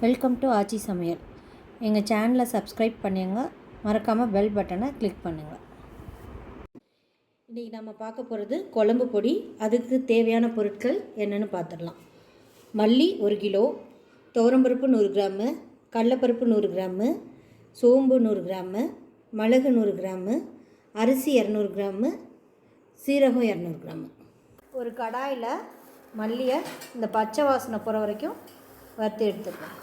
Welcome to ஆச்சி சமையல். எங்கள் சேனலை சப்ஸ்கிரைப் பண்ணுங்க, மறக்காமல் பெல் பட்டனை கிளிக் பண்ணுங்கள். இன்றைக்கி நம்ம பார்க்க போகிறது குழம்பு பொடி. அதுக்கு தேவையான பொருட்கள் என்னென்னு பார்த்துடலாம். மல்லி 1 கிலோ, துவரம்பருப்பு 100 கிராமு, கடலைப்பருப்பு 100 கிராமு, சோம்பு 100 கிராமு, மிளகு 100 கிராமு, அரிசி 200 கிராமு, சீரகம் 200 கிராமு. ஒரு கடாயில் மல்லியை இந்த பச்சை வாசனை போகிற வரைக்கும் வறுத்து எடுத்துக்கலாம்.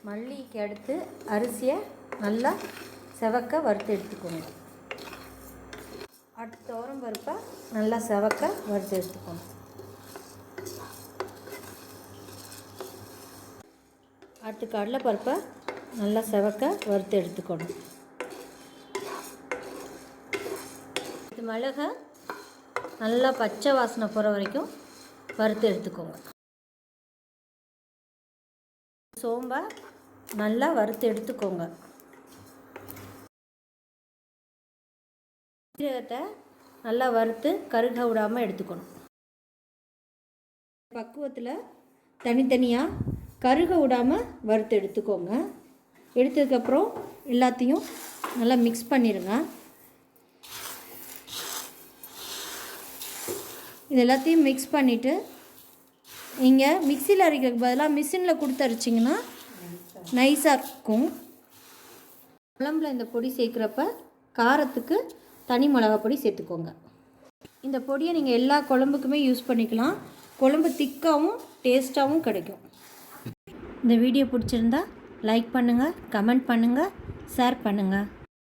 மல்லிக்கு அடுத்து அரிசியை நல்லா செவக்க வறுத்து எடுத்துக்கோங்க. அடுத்து துவரம் பருப்பை நல்லா செவக்க வறுத்து எடுத்துக்கோங்க. அடுத்து கடலைப்பருப்பை நல்லா செவக்க வறுத்து எடுத்துக்கணும். இது மிளகை நல்லா பச்சை வாசனை போகிற வரைக்கும் வறுத்து எடுத்துக்கோங்க. சோம்பை நல்லா வறுத்து எடுத்துக்கோங்க. சீரகத்தை நல்லா வறுத்து கருக விடாமல் எடுத்துக்கணும். பக்குவத்தில் தனித்தனியாக கருக விடாமல் வறுத்து எடுத்துக்கோங்க. எடுத்ததுக்கப்புறம் எல்லாத்தையும் நல்லா மிக்ஸ் பண்ணிடுங்க. இது எல்லாத்தையும் மிக்ஸ் பண்ணிவிட்டு நீங்கள் மிக்சியில் அரைக்கிறதுக்கு பதிலாக மிஷினில் கொடுத்து அரைச்சிங்கன்னா நைஸாக இருக்கும். குழம்புல இந்த பொடி சேர்க்குறப்ப காரத்துக்கு தனி மிளகா பொடி சேர்த்துக்கோங்க. இந்த பொடியை நீங்கள் எல்லா குழம்புக்குமே யூஸ் பண்ணிக்கலாம். குழம்பு திக்காகவும் டேஸ்ட்டாகவும் கிடைக்கும். இந்த வீடியோ பிடிச்சிருந்தா லைக் பண்ணுங்கள், கமெண்ட் பண்ணுங்கள், ஷேர் பண்ணுங்கள்.